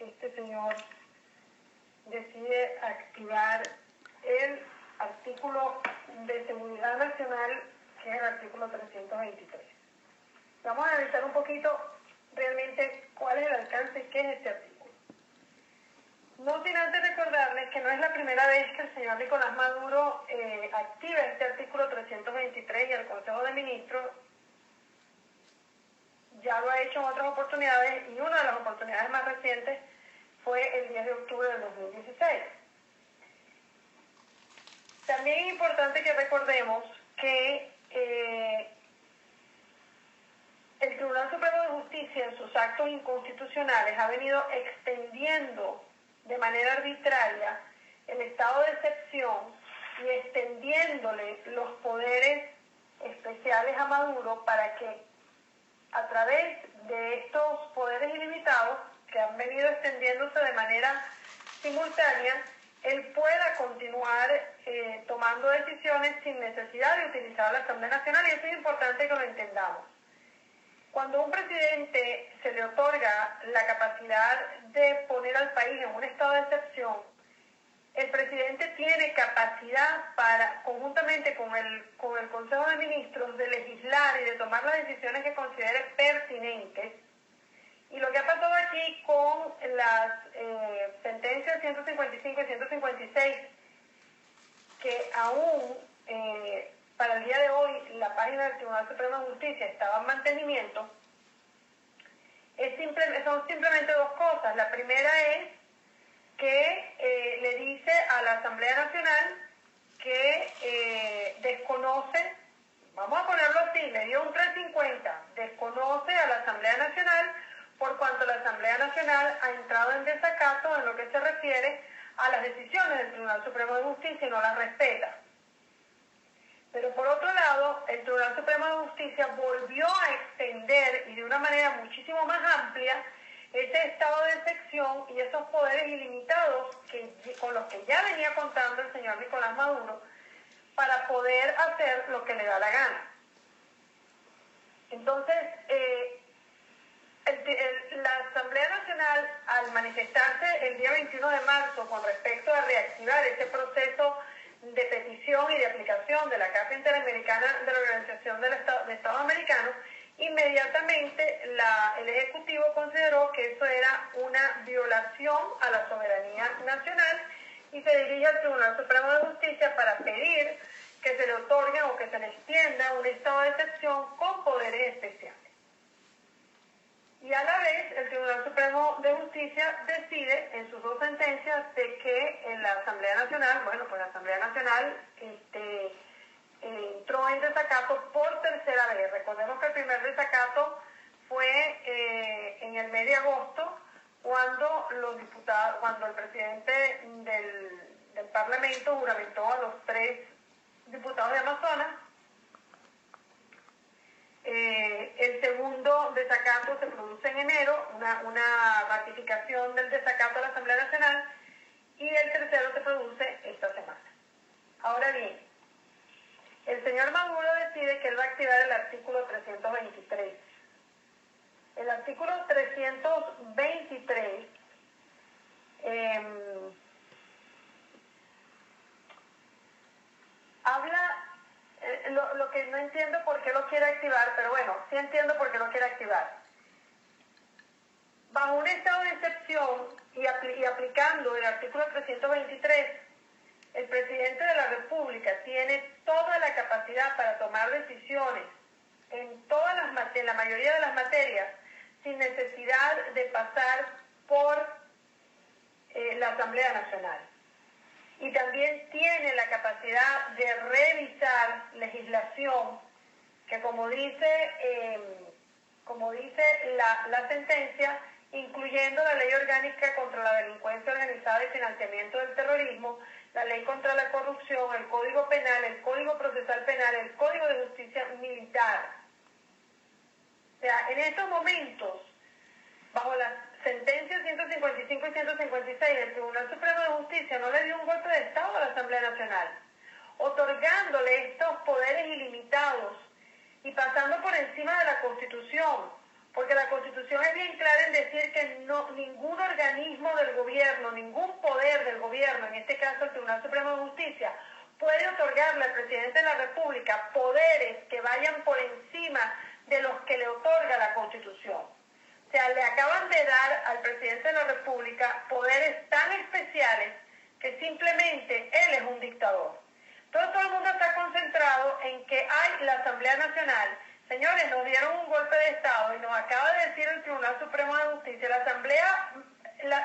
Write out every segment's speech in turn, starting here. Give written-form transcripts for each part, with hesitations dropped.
este señor decide activar el artículo de seguridad nacional, que es el artículo 323. Vamos a analizar un poquito realmente cuál es el alcance y qué es este artículo. No sin antes recordarles que no es la primera vez que el señor Nicolás Maduro activa este artículo 323 y el Consejo de Ministros ya lo ha hecho en otras oportunidades, y una de las oportunidades más recientes fue el 10 de octubre del 2016. También es importante que recordemos que el Tribunal Supremo de Justicia, en sus actos inconstitucionales, ha venido extendiendo de manera arbitraria el estado de excepción y extendiéndole los poderes especiales a Maduro para que, a través de estos poderes ilimitados que han venido extendiéndose de manera simultánea, él pueda continuar tomando decisiones sin necesidad de utilizar la Asamblea Nacional, y eso es importante que lo entendamos. Cuando a un presidente se le otorga la capacidad de poner al país en un estado de excepción, el presidente tiene capacidad para, conjuntamente con el Consejo de Ministros, de legislar y de tomar las decisiones que considere pertinentes. Y lo que ha pasado aquí con las sentencias 155 y 156, que aún para el día de hoy la página del Tribunal Supremo de Justicia estaba en mantenimiento, son simplemente dos cosas. La primera es que le dice a la Asamblea Nacional que desconoce, vamos a ponerlo así, le dio un 350, desconoce a la Asamblea Nacional por cuanto la Asamblea Nacional ha entrado en desacato en lo que se refiere a las decisiones del Tribunal Supremo de Justicia y no las respeta. Pero por otro lado, el Tribunal Supremo de Justicia volvió a extender, y de una manera muchísimo más amplia, ese estado de excepción y esos poderes ilimitados con los que ya venía contando el señor Nicolás Maduro, para poder hacer lo que le da la gana. Entonces, la Asamblea Nacional, al manifestarse el día 21 de marzo con respecto a reactivar ese proceso de petición y de aplicación de la Carta Interamericana de la Organización de Estados Americanos, inmediatamente el Ejecutivo consideró que eso era una violación a la soberanía nacional y se dirige al Tribunal Supremo de Justicia para pedir que se le otorgue o que se le extienda un estado de excepción con poderes especiales. Y a la vez, el Tribunal Supremo de Justicia decide en sus dos sentencias de que en la Asamblea Nacional, la Asamblea Nacional entró en desacato por tercera vez. Recordemos que el primer desacato fue en el mes de agosto, cuando el presidente del Parlamento juramentó a los 3 diputados de Amazonas. El segundo desacato se produce en enero, una ratificación del desacato a la Asamblea Nacional, y el tercero se produce esta semana. Ahora bien, el señor Maduro decide que él va a activar el artículo 323. El artículo 323 habla. Lo que no entiendo por qué lo quiere activar, pero bueno, sí entiendo por qué lo quiere activar. Bajo un estado de excepción y aplicando el artículo 323, el presidente de la República tiene toda la capacidad para tomar decisiones en la mayoría de las materias, sin necesidad de pasar por la Asamblea Nacional. Y también tiene la capacidad de revisar legislación que, como dice la sentencia, incluyendo la Ley Orgánica contra la Delincuencia Organizada y Financiamiento del Terrorismo, la Ley contra la Corrupción, el Código Penal, el Código Procesal Penal, el Código de Justicia Militar. O sea, en estos momentos, bajo las sentencias 155 y 156, el Tribunal Supremo de Justicia no le dio un golpe de Estado a la Asamblea Nacional, otorgándole estos poderes ilimitados y pasando por encima de la Constitución, porque la Constitución es bien clara en decir que ningún organismo del gobierno, ningún poder del gobierno, en este caso el Tribunal Supremo de Justicia, puede otorgarle al presidente de la República poderes que vayan por encima de los que le otorga la Constitución. O sea, le acaban de dar al presidente de la República poderes tan especiales que simplemente él es un dictador. Todo el mundo está concentrado en que hay la Asamblea Nacional. Señores, nos dieron un golpe de Estado y nos acaba de decir el Tribunal Supremo de Justicia.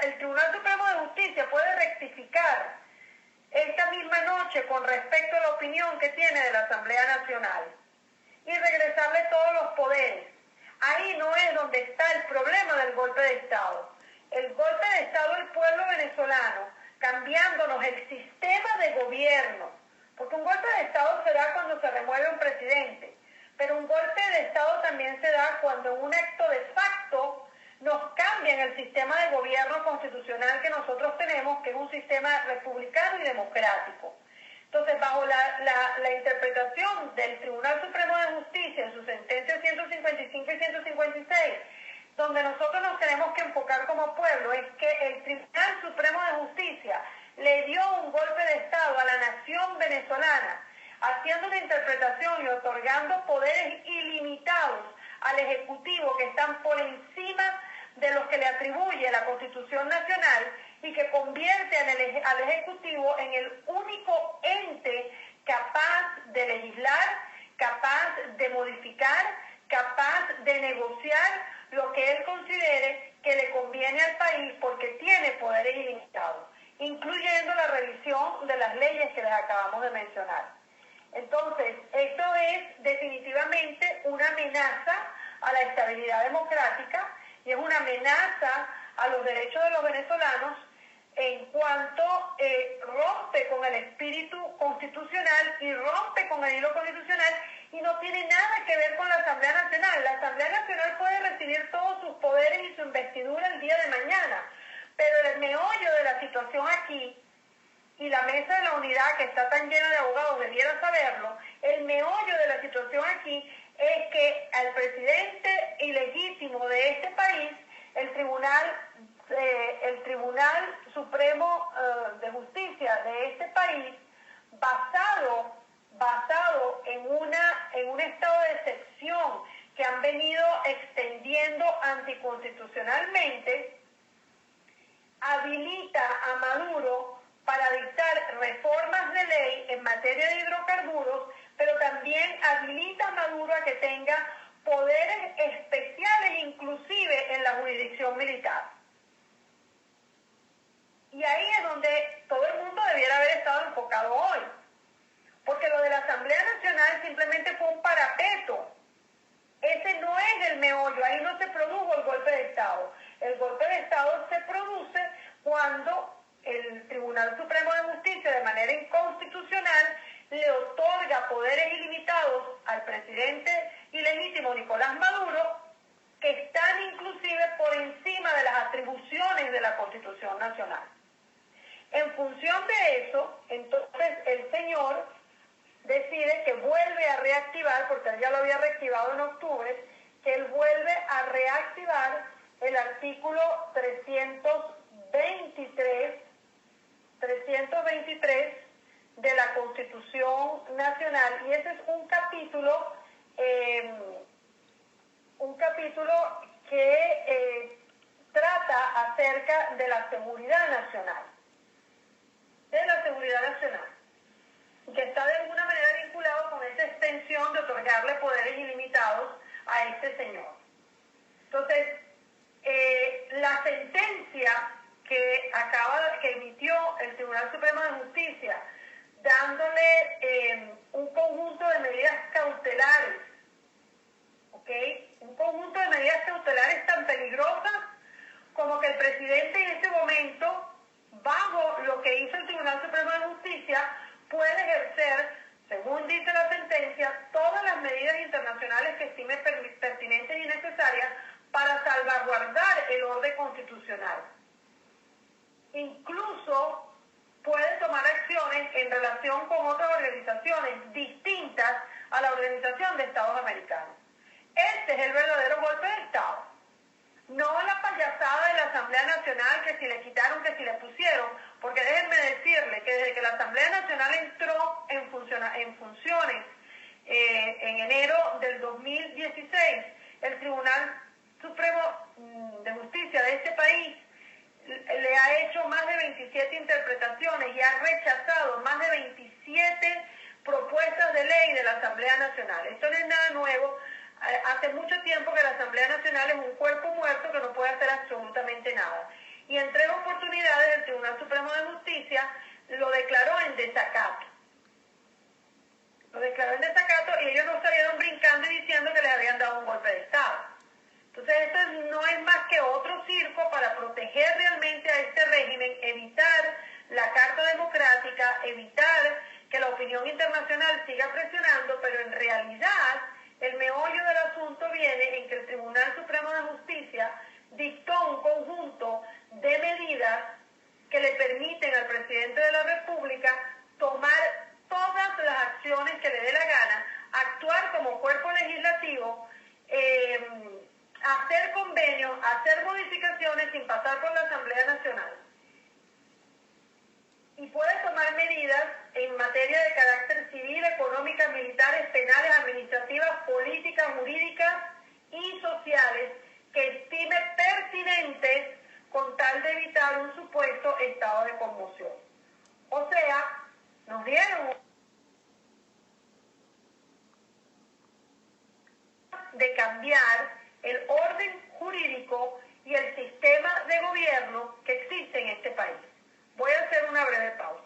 El Tribunal Supremo de Justicia puede rectificar esta misma noche con respecto a la opinión que tiene de la Asamblea Nacional y regresarle todos los poderes. Ahí no es donde está el problema del golpe de Estado. El golpe de Estado del pueblo venezolano, cambiándonos el sistema de gobierno, porque un golpe de Estado se da cuando se remueve un presidente, pero un golpe de Estado también se da cuando en un acto de facto nos cambian el sistema de gobierno constitucional que nosotros tenemos, que es un sistema republicano y democrático. Entonces, bajo la interpretación del Tribunal Supremo de Justicia en sus sentencias 155 y 156, donde nosotros nos tenemos que enfocar como pueblo, es que el Tribunal Supremo de Justicia le dio un golpe de Estado a la nación venezolana, haciendo una interpretación y otorgando poderes ilimitados al Ejecutivo que están por encima de los que le atribuye la Constitución Nacional y que convierte al Ejecutivo en el único ente capaz de legislar, capaz de modificar, capaz de negociar lo que él considere que le conviene al país porque tiene poderes ilimitados, incluyendo la revisión de las leyes que les acabamos de mencionar. Entonces, esto es definitivamente una amenaza a la estabilidad democrática y es una amenaza a los derechos de los venezolanos en cuanto rompe con el espíritu constitucional y rompe con el hilo constitucional y no tiene nada que ver con la Asamblea Nacional. La Asamblea Nacional puede recibir todos sus poderes y su investidura el día de mañana, pero el meollo de la situación aquí, y la mesa de la unidad que está tan llena de abogados debiera saberlo, el meollo de la situación aquí es que al presidente ilegítimo de este país, el Tribunal Supremo de Justicia de este país, basado en un estado de excepción que han venido extendiendo anticonstitucionalmente, habilita a Maduro para dictar reformas de ley en materia de hidrocarburos, pero también habilita a Maduro a que tenga poderes especiales inclusive en la jurisdicción militar. Y ahí es donde todo el mundo debiera haber estado enfocado hoy, porque lo de la Asamblea Nacional simplemente fue un parapeto. Ese no es el meollo, ahí no se produjo el golpe de Estado. El golpe de Estado se produce cuando el Tribunal Supremo de Justicia, de manera inconstitucional, le otorga poderes ilimitados al presidente ilegítimo Nicolás Maduro, que están inclusive por encima de las atribuciones de la Constitución Nacional. En función de eso, entonces el señor decide que vuelve a reactivar, porque él ya lo había reactivado en octubre, que él vuelve a reactivar el artículo 323 de la Constitución Nacional, y ese es un capítulo que trata acerca de la seguridad nacional, que está de alguna manera vinculado con esa extensión de otorgarle poderes ilimitados a este señor. Entonces, la sentencia que emitió el Tribunal Supremo de Justicia, dándole un conjunto de medidas cautelares, ¿ok? Un conjunto de medidas cautelares tan peligrosas como que el presidente en este momento, bajo lo que hizo el Tribunal Supremo de Justicia, puede ejercer, según dice la sentencia, todas las medidas internacionales que estime pertinentes y necesarias para salvaguardar el orden constitucional. Incluso puede tomar acciones en relación con otras organizaciones distintas a la Organización de Estados Americanos. Este es el verdadero golpe de Estado. No la payasada de la Asamblea Nacional, que si le quitaron, que si le pusieron, porque déjenme decirle que desde que la Asamblea Nacional entró en funciones en enero del 2016, el Tribunal Supremo de Justicia de este país le ha hecho más de 27 interpretaciones y ha rechazado más de 27 propuestas de ley de la Asamblea Nacional. Esto no es nada nuevo. Hace mucho tiempo que la Asamblea Nacional es un cuerpo muerto que no puede hacer absolutamente nada. Y en 3 oportunidades el Tribunal Supremo de Justicia lo declaró en desacato. Lo declaró en desacato y ellos no salieron brincando y diciendo que les habían dado un golpe de Estado. Entonces esto no es más que otro circo para proteger realmente a este régimen, evitar la Carta Democrática, evitar que la opinión internacional siga presionando, pero en realidad el meollo del asunto viene en que el Tribunal Supremo de Justicia dictó un conjunto de medidas que le permiten al presidente de la República tomar todas las acciones que le dé la gana, actuar como cuerpo legislativo, hacer convenios, hacer modificaciones sin pasar por la Asamblea Nacional. Y puede tomar medidas en materia de carácter civil, económicas, militares, penales, administrativas, políticas, jurídicas y sociales que estime pertinentes con tal de evitar un supuesto estado de conmoción. O sea, nos dieron de cambiar el orden jurídico y el sistema de gobierno que existe en este país. Voy a hacer una breve pausa.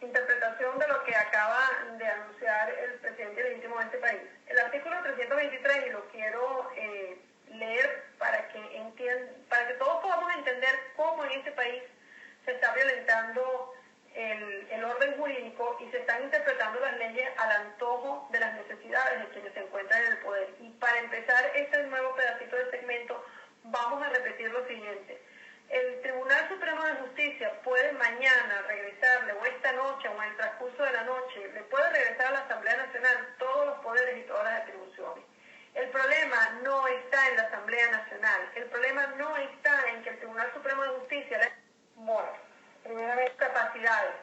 Interpretación de lo que acaba de anunciar el presidente legítimo de este país. El artículo 323, y lo quiero leer para que todos podamos entender cómo en este país se está violentando el orden jurídico y se están interpretando las leyes al antojo de las necesidades de quienes se encuentran en el poder. Y para empezar este nuevo pedacito de segmento, vamos a repetir lo siguiente. El Tribunal Supremo de Justicia puede mañana regresarle, o esta noche, o en el transcurso de la noche, le puede regresar a la Asamblea Nacional todos los poderes y todas las atribuciones. El problema no está en la Asamblea Nacional. El problema no está en que el Tribunal Supremo de Justicia le primeramente capacidades,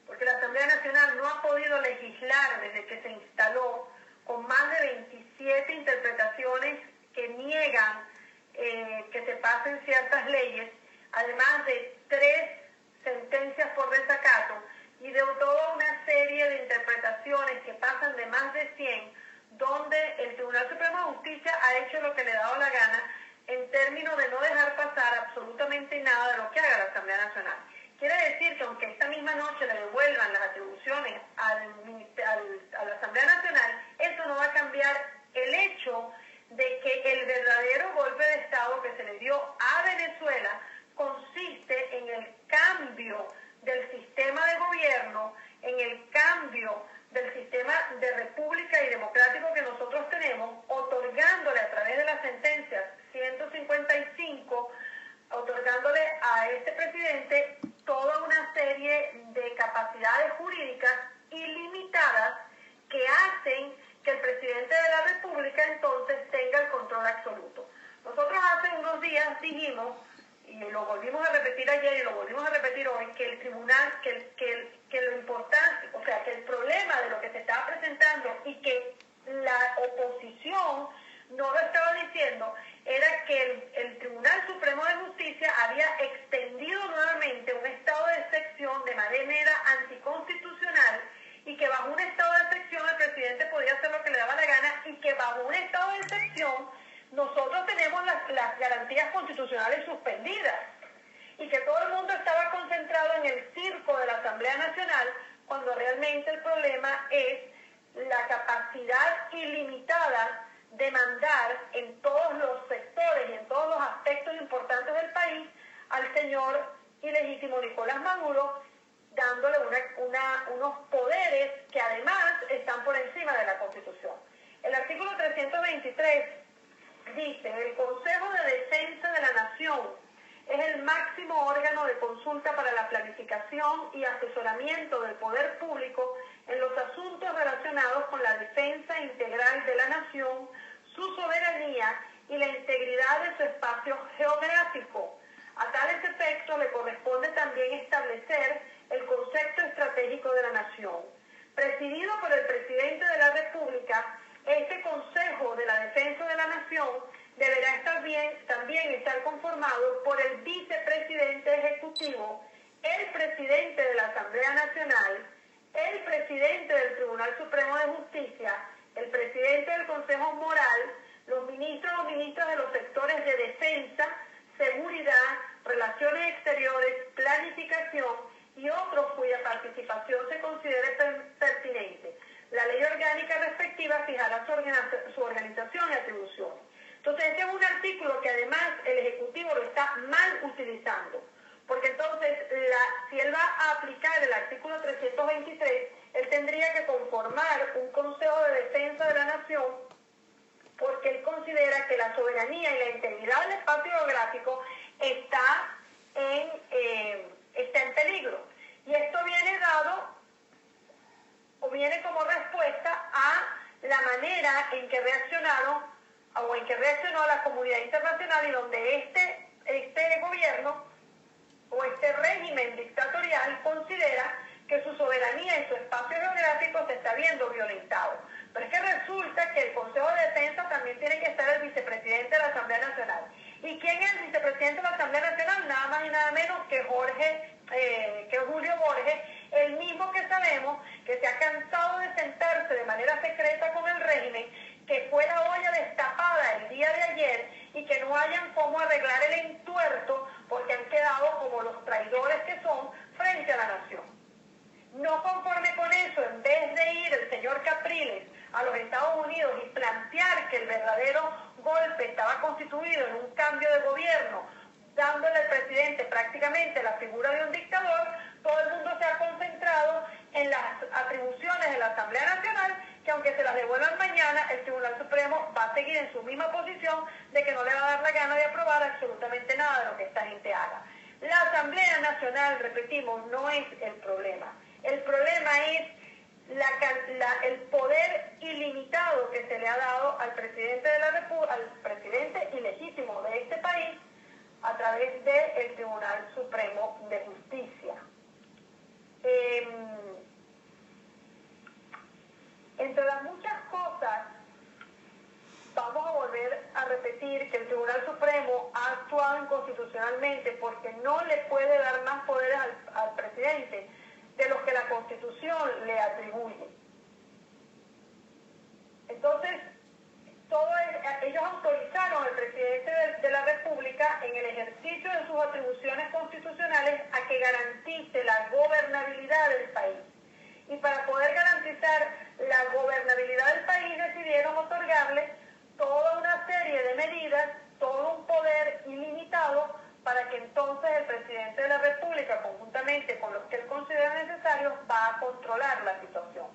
porque la Asamblea Nacional no ha podido legislar desde que se instaló, con más de 27 interpretaciones que niegan que se pasen ciertas leyes, además de 3 sentencias por desacato y de toda una serie de interpretaciones que pasan de más de 100, donde el Tribunal Supremo de Justicia ha hecho lo que le ha dado la gana en términos de no dejar pasar absolutamente nada de lo que haga la Asamblea Nacional. Quiere decir que aunque esta misma noche le devuelvan las atribuciones a la Asamblea Nacional, eso no va a cambiar el hecho de que el verdadero golpe de Estado que se le dio a Venezuela consiste en el cambio del sistema de gobierno, en el cambio del sistema de república y democrático que nosotros tenemos, otorgándole a través de las sentencias 155, otorgándole a este presidente toda una serie de capacidades jurídicas ilimitadas que hacen que el presidente de la República entonces tenga el control absoluto. Nosotros hace unos días dijimos, y lo volvimos a repetir ayer y lo volvimos a repetir hoy, que el tribunal, que lo importante, o sea, que el problema de lo que se estaba presentando y que la oposición no lo estaba diciendo, era que el Tribunal Supremo de Justicia había extendido nuevamente un estado de excepción de manera anticonstitucional y que bajo un estado de excepción el presidente podía hacer lo que le daba la gana y que bajo un estado de excepción nosotros tenemos las garantías constitucionales suspendidas y que todo el mundo estaba concentrado en el circo de la Asamblea Nacional cuando realmente el problema es la capacidad ilimitada de mandar en todos los sectores y en todos los aspectos importantes del país al señor ilegítimo Nicolás Maduro, dándole unos poderes que además están por encima de la Constitución. El artículo 323 dice: el Consejo de Defensa de la Nación es el el máximo órgano de consulta para la planificación y asesoramiento del poder público en los asuntos relacionados con la defensa integral de la nación, su soberanía y la integridad de su espacio geográfico. A tales efectos le corresponde también establecer el concepto estratégico de la nación. Presidido por el presidente de la República, este Consejo de la Defensa de la Nación deberá también estar conformado por el vicepresidente ejecutivo, el presidente de la Asamblea Nacional, el presidente del Tribunal Supremo de Justicia, el presidente del Consejo Moral, los ministros o ministras de los sectores de defensa, seguridad, relaciones exteriores, planificación y otros cuya participación se considere pertinente. La ley orgánica respectiva fijará su organización y atribuciones. Entonces, este es un artículo que además el Ejecutivo lo está mal utilizando, porque entonces, si él va a aplicar el artículo 323, él tendría que conformar un Consejo de Defensa de la Nación, porque él considera que la soberanía y la integridad del espacio geográfico está en peligro. Y esto viene dado, o viene como respuesta a la manera en que reaccionaron, o en que reaccionó la comunidad internacional, y donde este gobierno o este régimen dictatorial considera que su soberanía y su espacio geográfico se está viendo violentado. Pero es que resulta que el Consejo de Defensa también tiene que estar el vicepresidente de la Asamblea Nacional. ¿Y quién es el vicepresidente de la Asamblea Nacional? Nada más y nada menos que Julio Borges, el mismo que sabemos que se ha cansado de sentarse de manera secreta con el régimen, que fue la olla destapada el día de ayer y que no hayan cómo arreglar el entuerto porque han quedado como los traidores que son frente a la nación. No conforme con eso, en vez de ir el señor Capriles a los Estados Unidos y plantear que el verdadero golpe estaba constituido en un cambio de gobierno, dándole al presidente prácticamente la figura de un dictador, todo el mundo se ha concentrado en las atribuciones de la Asamblea Nacional, que aunque se las devuelvan mañana, el Tribunal Supremo va a seguir en su misma posición de que no le va a dar la gana de aprobar absolutamente nada de lo que esta gente haga. La Asamblea Nacional, repetimos, no es el problema. El problema es el poder ilimitado que se le ha dado al presidente de la República, al presidente ilegítimo de este país, a través del Tribunal Supremo de Justicia. Entre las muchas cosas, vamos a volver a repetir que el Tribunal Supremo ha actuado inconstitucionalmente porque no le puede dar más poderes al presidente de los que la Constitución le atribuye. Entonces, ellos autorizaron al presidente de la República en el ejercicio de sus atribuciones constitucionales a que garantice la gobernabilidad del país. Y para poder garantizar la gobernabilidad del país decidieron otorgarle toda una serie de medidas, todo un poder ilimitado, para que entonces el presidente de la República, conjuntamente con los que él considera necesarios, va a controlar la situación.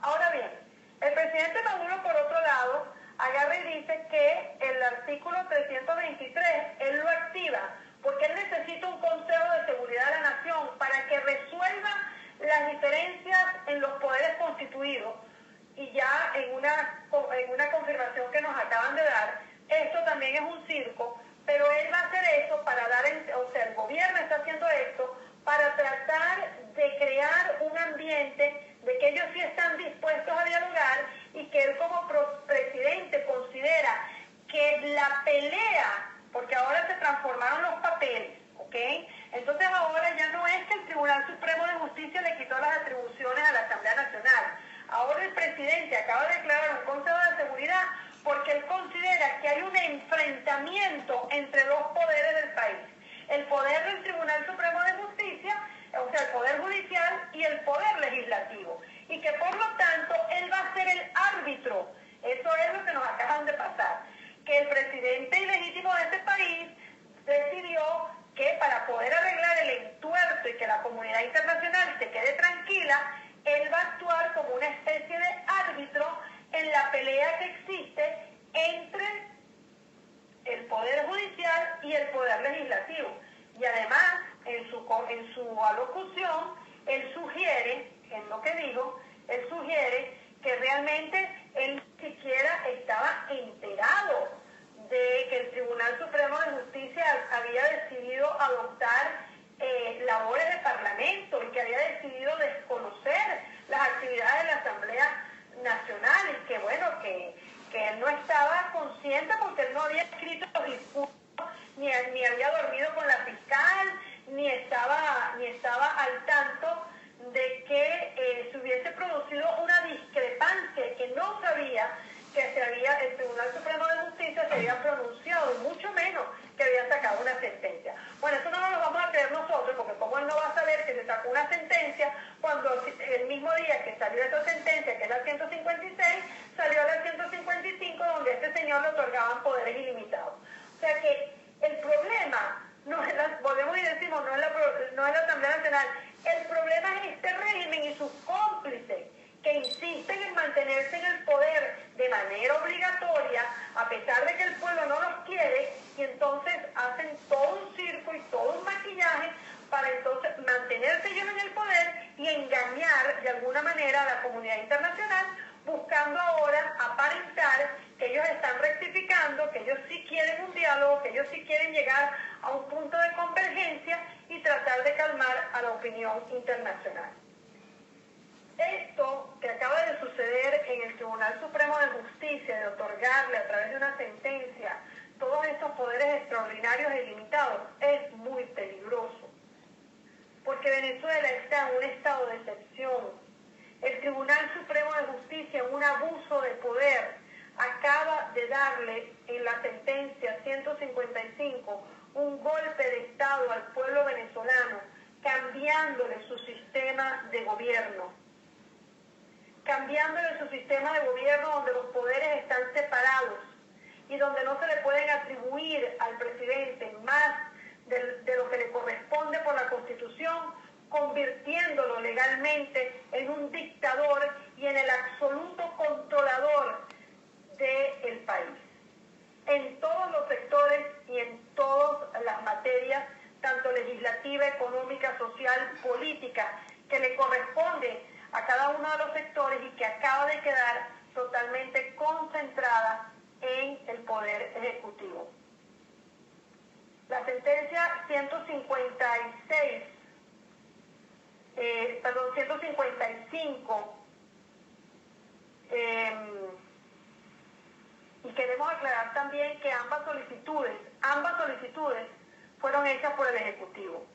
Ahora bien, el presidente Maduro, por otro lado, agarra y dice que el artículo 323, él lo activa, porque él necesita un Consejo de Seguridad de la Nación para que resuelva las diferencias en los poderes constituidos. Y ya en una confirmación que nos acaban de dar, esto también es un circo, pero él va a hacer eso para el gobierno está haciendo esto para tratar de crear un ambiente de que ellos sí están dispuestos a dialogar y que él como presidente considera que la pelea, porque ahora se transformaron los papeles, ¿ok? Entonces ahora ya no es que el Tribunal Supremo de Justicia le quitó las atribuciones a la Asamblea Nacional. Ahora el presidente acaba de declarar un Consejo de Seguridad porque él considera que hay un enfrentamiento entre dos poderes del país. El poder del Tribunal Supremo de Justicia, o sea, el poder judicial y el poder legislativo. Y que por lo tanto él va a ser el árbitro. Eso es lo que nos acaban de pasar. Que el presidente ilegítimo de este país decidió que para poder arreglar el entuerto y que la comunidad internacional se quede tranquila, él va a actuar como una especie de árbitro en la pelea que existe entre el Poder Judicial y el Poder Legislativo. Y además, en su alocución, él sugiere, en lo que dijo, él sugiere que realmente él ni siquiera estaba enterado de que el Tribunal Supremo de Justicia había decidido adoptar labores de parlamento y que había decidido desconocer las actividades de la Asamblea Nacional y que bueno, que él no estaba consciente porque él no había escrito los discursos ni había dormido con la fiscal ni estaba al tanto de que se hubiese producido una discrepancia, que no sabía que el Tribunal Supremo de Justicia se había pronunciado, y mucho menos que había sacado una sentencia. Bueno, eso no lo vamos a creer nosotros, porque como él no va a saber que se sacó una sentencia, cuando el mismo día que salió esa sentencia, que es la 156, salió la 155, donde a este señor le otorgaban poderes ilimitados. O sea que el problema, volvemos y decimos, no es la Asamblea Nacional, el problema es este régimen y sus cómplices, que insisten en mantenerse en el poder de manera obligatoria, a pesar de que el pueblo no los quiere, y entonces hacen todo un circo y todo un maquillaje para entonces mantenerse ellos en el poder y engañar de alguna manera a la comunidad internacional, buscando ahora aparentar que ellos están rectificando, que ellos sí quieren un diálogo, que ellos sí quieren llegar a un punto de convergencia y tratar de calmar a la opinión internacional. Esto que acaba de suceder en el Tribunal Supremo de Justicia, de otorgarle a través de una sentencia todos estos poderes extraordinarios e ilimitados, es muy peligroso, porque Venezuela está en un estado de excepción. El Tribunal Supremo de Justicia, en un abuso de poder, acaba de darle en la sentencia 155 un golpe de Estado al pueblo venezolano, cambiándole su sistema de gobierno. Cambiándole su sistema de gobierno donde los poderes están separados y donde no se le pueden atribuir al presidente más de lo que le corresponde por la Constitución, convirtiéndolo legalmente en un dictador y en el absoluto controlador del país. En todos los sectores y en todas las materias, tanto legislativa, económica, social, política, que le corresponde a cada uno de los sectores y que acaba de quedar totalmente concentrada en el Poder Ejecutivo. La sentencia 155, y queremos aclarar también que ambas solicitudes fueron hechas por el Ejecutivo,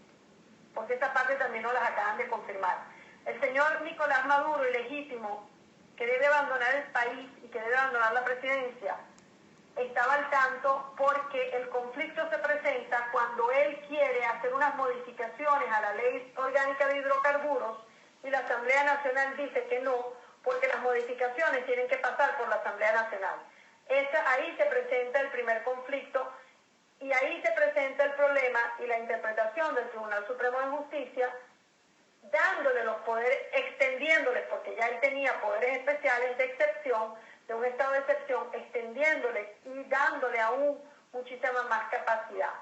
porque esta parte también nos las acaban de confirmar. El señor Nicolás Maduro, ilegítimo, que debe abandonar el país y que debe abandonar la presidencia, estaba al tanto porque el conflicto se presenta cuando él quiere hacer unas modificaciones a la Ley Orgánica de Hidrocarburos y la Asamblea Nacional dice que no, porque las modificaciones tienen que pasar por la Asamblea Nacional. Ahí se presenta el primer conflicto y ahí se presenta el problema y la interpretación del Tribunal Supremo de Justicia, dándole los poderes, extendiéndoles, porque ya él tenía poderes especiales de excepción, de un estado de excepción, extendiéndole y dándole aún muchísima más capacidad.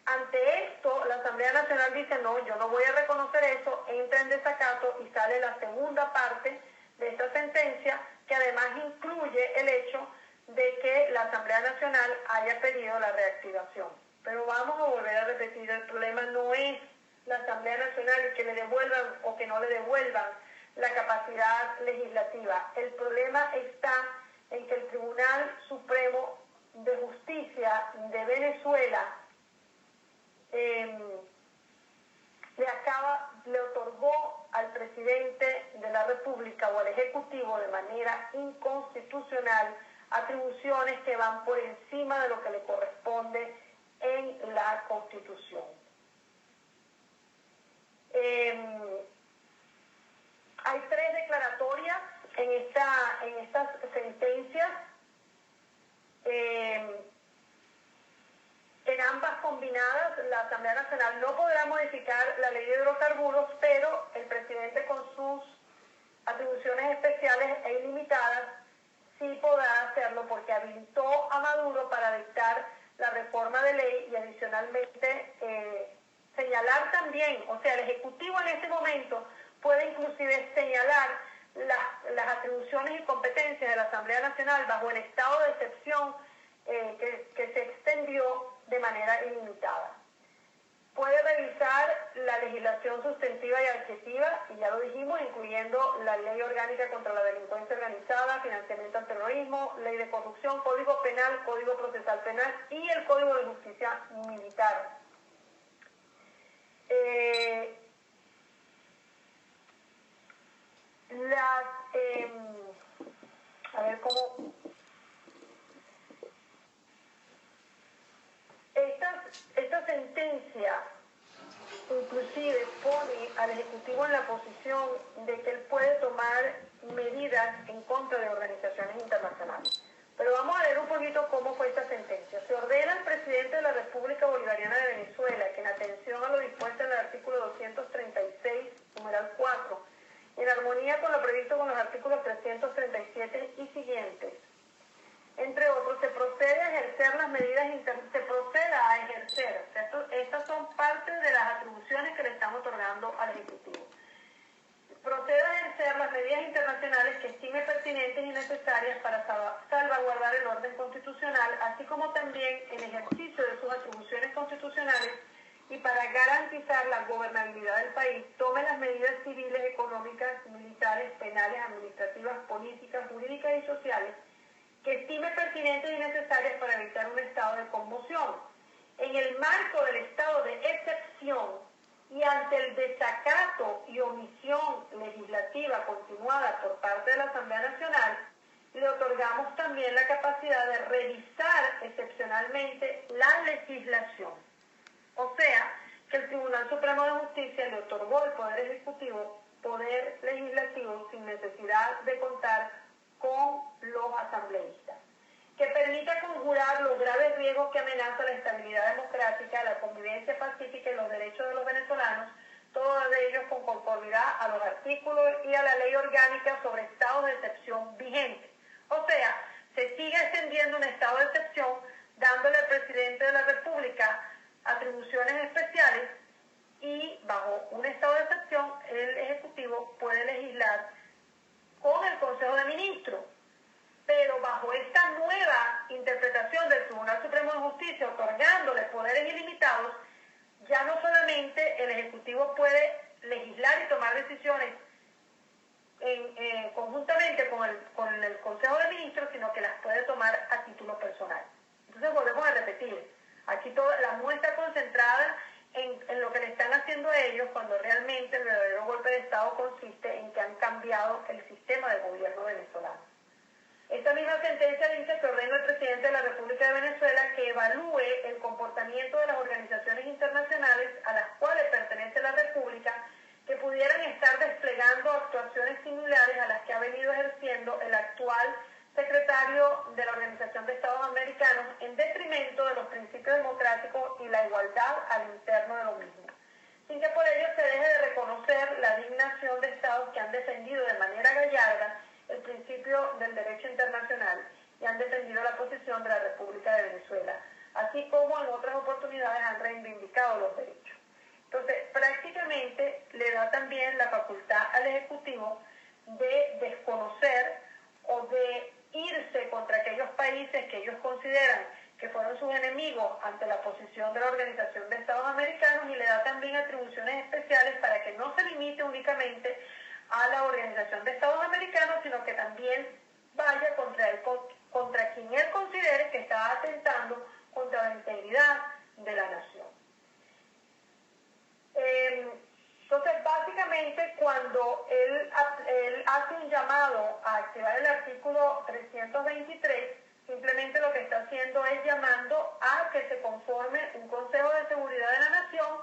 Ante esto, la Asamblea Nacional dice, no, yo no voy a reconocer eso, entra en desacato y sale la segunda parte de esta sentencia, que además incluye el hecho de que la Asamblea Nacional haya pedido la reactivación. Pero vamos a volver a repetir, el problema no es la Asamblea Nacional y que le devuelvan o que no le devuelvan la capacidad legislativa. El problema está en que el Tribunal Supremo de Justicia de Venezuela le otorgó al presidente de la República o al Ejecutivo de manera inconstitucional atribuciones que van por encima de lo que le corresponde en la Constitución. Hay 3 declaratorias en estas sentencias. En ambas combinadas, la Asamblea Nacional no podrá modificar la ley de hidrocarburos, pero el presidente con sus atribuciones especiales e ilimitadas sí podrá hacerlo porque habilitó a Maduro para dictar la reforma de ley y adicionalmente señalar también, o sea, el Ejecutivo en este momento puede inclusive señalar las atribuciones y competencias de la Asamblea Nacional bajo el estado de excepción que se extendió de manera ilimitada. Puede revisar la legislación sustantiva y adjetiva, y ya lo dijimos, incluyendo la Ley Orgánica contra la Delincuencia Organizada, Financiamiento al Terrorismo, Ley de Corrupción, Código Penal, Código Procesal Penal y el Código de Justicia Militar. A ver cómo... Esta sentencia inclusive pone al Ejecutivo en la posición de que él puede tomar medidas en contra de organizaciones internacionales. Pero vamos a ver un poquito cómo fue esta sentencia. Se ordena al presidente de la República Bolivariana de Venezuela que en atención a lo dispuesto en el artículo 236, numeral 4, en armonía con lo previsto con los artículos 337 y siguientes, entre otros, se procede a ejercer las medidas estas son parte de las atribuciones que le están otorgando al Ejecutivo. Procede a ejercer las medidas internacionales que estime pertinentes y necesarias para salvaguardar el orden constitucional, así como también en ejercicio de sus atribuciones constitucionales y para garantizar la gobernabilidad del país, tome las medidas civiles, económicas, militares, penales, administrativas, políticas, jurídicas y sociales que estime pertinentes y necesarias para evitar un estado de conmoción. En el marco del estado de excepción y ante el desacato y omisión legislativa continuada por parte de la Asamblea Nacional, le otorgamos también la capacidad de revisar excepcionalmente la legislación. O sea, que el Tribunal Supremo de Justicia le otorgó al Poder Ejecutivo poder legislativo sin necesidad de contar con los asambleístas, que permita conjurar los graves riesgos que amenazan la estabilidad democrática, la convivencia pacífica y los derechos de los venezolanos, todos ellos con conformidad a los artículos y a la ley orgánica sobre estados de excepción vigente. O sea, se sigue extendiendo un estado de excepción, dándole al presidente de la República atribuciones especiales, y bajo un estado de excepción el Ejecutivo puede legislar con el Consejo de Ministros. Pero bajo esta nueva interpretación del Tribunal Supremo de Justicia, otorgándole poderes ilimitados, ya no solamente el Ejecutivo puede legislar y tomar decisiones conjuntamente con el Consejo de Ministros, sino que las puede tomar a título personal. Entonces volvemos a repetir, aquí la muestra concentrada en lo que le están haciendo a ellos, cuando realmente el verdadero golpe de Estado consiste en que han cambiado el sistema de gobierno venezolano. Esta misma sentencia dice que ordena al presidente de la República de Venezuela que evalúe el comportamiento de las organizaciones internacionales a las cuales pertenece la República, que pudieran estar desplegando actuaciones similares a las que ha venido ejerciendo el actual secretario de la Organización de Estados Americanos, en detrimento de los principios democráticos y la igualdad al interno de lo mismo, sin que por ello se deje de reconocer la dignación de estados que han defendido de manera gallarda el principio del derecho internacional y han defendido la posición de la República de Venezuela, así como en otras oportunidades han reivindicado los derechos. Entonces, prácticamente le da también la facultad al Ejecutivo de desconocer o de irse contra aquellos países que ellos consideran que fueron sus enemigos ante la posición de la Organización de Estados Americanos, y le da también atribuciones especiales para que no se limite únicamente a la Organización de Estados Americanos, sino que también vaya contra quien él considere que está atentando contra la integridad de la nación. Entonces, básicamente, cuando él hace un llamado a activar el artículo 323, simplemente lo que está haciendo es llamando a que se conforme un Consejo de Seguridad de la Nación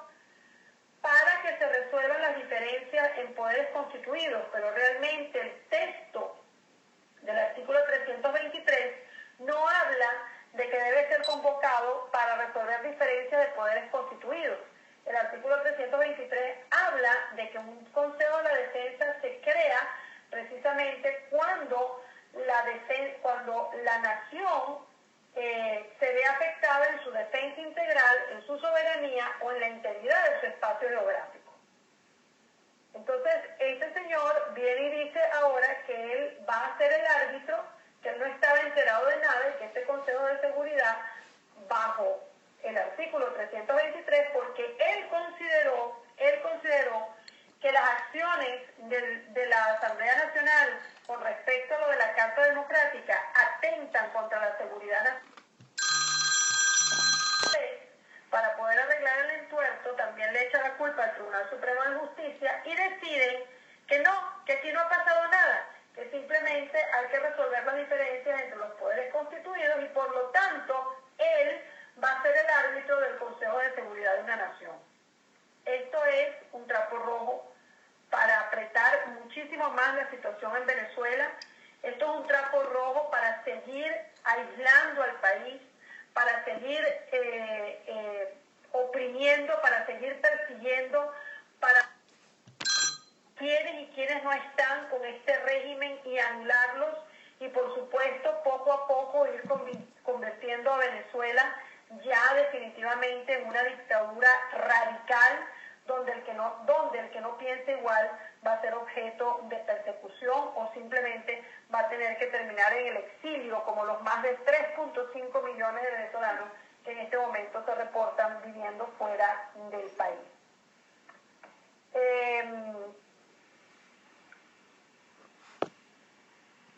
para que se resuelvan las diferencias en poderes constituidos, pero realmente el texto del artículo 323 no habla de que debe ser convocado para resolver diferencias de poderes constituidos. El artículo 323 habla de que un Consejo de la Defensa se crea precisamente cuando la nación se ve afectada en su defensa integral, en en su soberanía o en la integridad de su espacio geográfico. Entonces, este señor viene y dice ahora que él va a ser el árbitro, que él no estaba enterado de nada y que este Consejo de Seguridad, bajo el artículo 323, porque él consideró que las acciones de la Asamblea Nacional con respecto a lo de la Carta Democrática atentan contra la seguridad nacional. Para poder arreglar el entuerto, también le echa la culpa al Tribunal Supremo de Justicia y deciden que no, que aquí no ha pasado nada, que simplemente hay que resolver las diferencias entre los poderes constituidos y por lo tanto él va a ser el árbitro del Consejo de Seguridad de una nación. Esto es un trapo rojo para apretar muchísimo más la situación en Venezuela. Esto es un trapo rojo para seguir aislando al país, para seguir oprimiendo, para seguir persiguiendo, para quienes no están con este régimen y anularlos y por supuesto poco a poco ir convirtiendo a Venezuela ya definitivamente en una dictadura radical donde el que no piense igual va a ser objeto de persecución o simplemente va a tener que terminar en el exilio, como los más de 3.5 millones de venezolanos que en este momento se reportan viviendo fuera del país.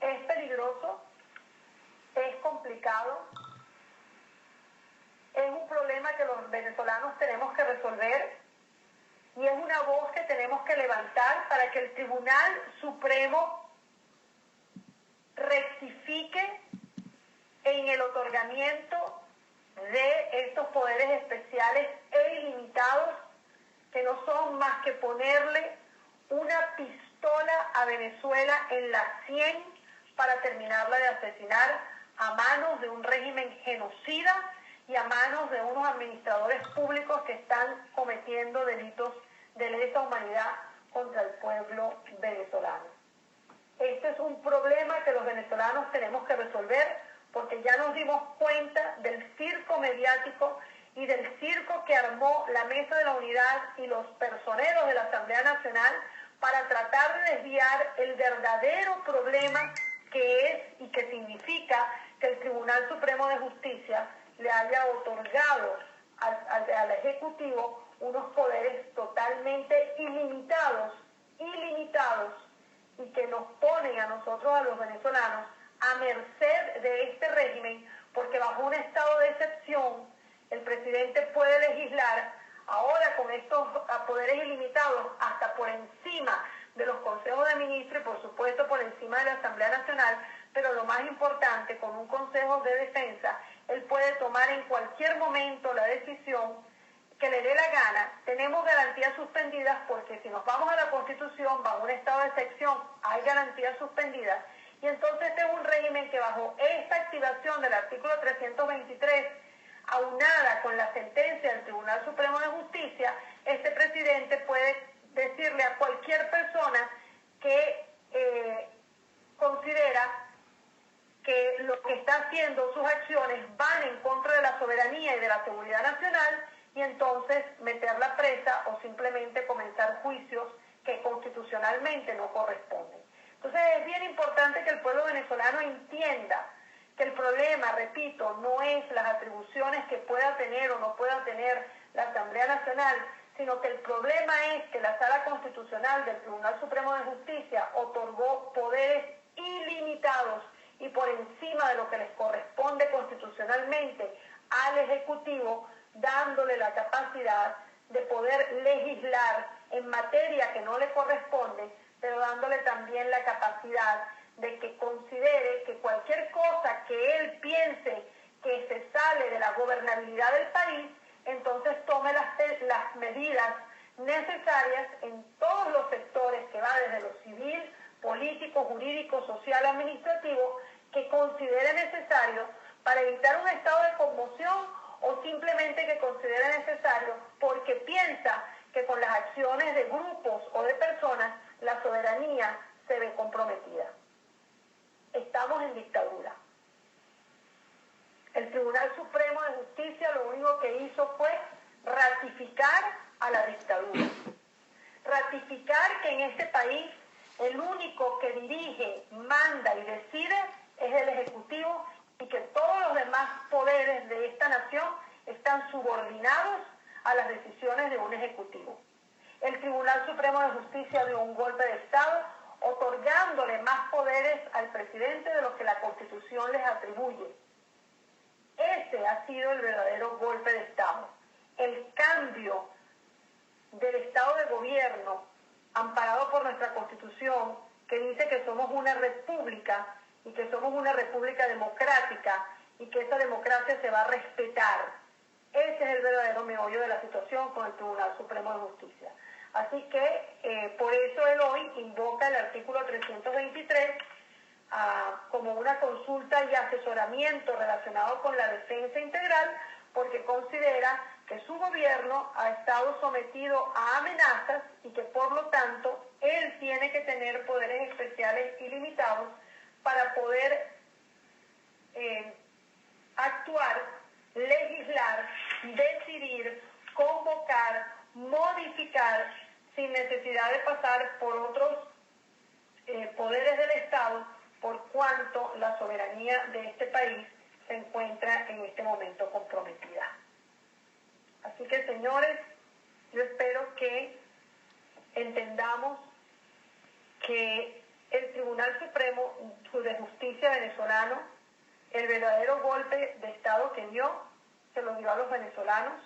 Es peligroso, es complicado, es un problema que los venezolanos tenemos que resolver y es una voz que tenemos que levantar para que el Tribunal Supremo rectifique en el otorgamiento de estos poderes especiales e ilimitados que no son más que ponerle una pistola a Venezuela en la 100 para terminarla de asesinar a manos de un régimen genocida y a manos de unos administradores públicos que están cometiendo delitos de lesa humanidad contra el pueblo venezolano. Este es un problema que los venezolanos tenemos que resolver porque ya nos dimos cuenta del circo mediático y del circo que armó la Mesa de la Unidad y los personeros de la Asamblea Nacional para tratar de desviar el verdadero problema que es y que significa que el Tribunal Supremo de Justicia le haya otorgado al Ejecutivo unos poderes totalmente ilimitados y que nos ponen a nosotros, a los venezolanos, a merced de este régimen, porque bajo un estado de excepción el presidente puede legislar ahora con estos poderes ilimitados hasta por encima de los consejos de ministros y por supuesto por encima de la Asamblea Nacional, pero lo más importante, con un consejo de defensa, él puede tomar en cualquier momento la decisión que le dé la gana. Tenemos garantías suspendidas porque si nos vamos a la Constitución, bajo un estado de excepción, hay garantías suspendidas. Y entonces este es un régimen que bajo esta activación del artículo 323, aunada con la sentencia del Tribunal Supremo de Justicia, este presidente puede decirle a cualquier persona que considera que lo que está haciendo, sus acciones, van en contra de la soberanía y de la seguridad nacional, y entonces meterla presa o simplemente comenzar juicios que constitucionalmente no corresponden. Entonces es bien importante que el pueblo venezolano entienda que el problema, repito, no es las atribuciones que pueda tener o no pueda tener la Asamblea Nacional, sino que el problema es que la Sala Constitucional del Tribunal Supremo de Justicia otorgó poderes ilimitados y por encima de lo que les corresponde constitucionalmente al Ejecutivo, dándole la capacidad de poder legislar en materia que no le corresponde, pero dándole también la capacidad de que considere que cualquier cosa que él piense que se sale de la gobernabilidad del país, entonces tome las medidas necesarias en todos los sectores que va desde lo civil, político, jurídico, social, administrativo, que considere necesario para evitar un estado de conmoción o simplemente que considere necesario porque piensa que con las acciones de grupos o de personas la soberanía se ve comprometida. Estamos en dictadura. El Tribunal Supremo de Justicia lo único que hizo fue ratificar a la dictadura, ratificar que en este país el único que dirige, manda y decide es el Ejecutivo y que todos los demás poderes de esta nación están subordinados a las decisiones de un Ejecutivo. El Tribunal Supremo de Justicia dio un golpe de Estado otorgándole más poderes al presidente de los que la Constitución les atribuye. Ese ha sido el verdadero golpe de Estado. El cambio del Estado de gobierno, amparado por nuestra Constitución, que dice que somos una república y que somos una república democrática y que esa democracia se va a respetar. Ese es el verdadero meollo de la situación con el Tribunal Supremo de Justicia. Así que por eso él hoy invoca el artículo 323 como una consulta y asesoramiento relacionado con la defensa integral, porque considera que su gobierno ha estado sometido a amenazas y que por lo tanto él tiene que tener poderes especiales ilimitados para poder actuar, legislar, decidir, convocar, modificar, sin necesidad de pasar por otros poderes del Estado, por cuanto la soberanía de este país se encuentra en este momento comprometida. Así que, señores, yo espero que entendamos que el Tribunal Supremo de Justicia venezolano, el verdadero golpe de Estado que dio, se lo dio a los venezolanos,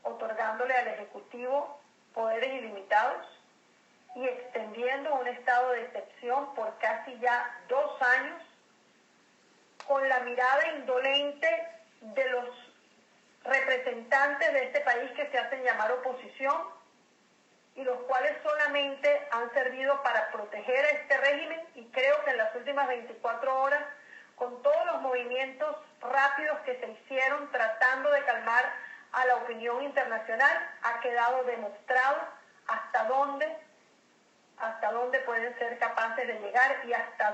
otorgándole al Ejecutivo poderes ilimitados y extendiendo un estado de excepción por casi ya 2 años, con la mirada indolente de los representantes de este país que se hacen llamar oposición y los cuales solamente han servido para proteger a este régimen, y creo que en las últimas 24 horas, con todos los movimientos rápidos que se hicieron tratando de calmar a la opinión internacional, ha quedado demostrado hasta dónde pueden ser capaces de llegar y hasta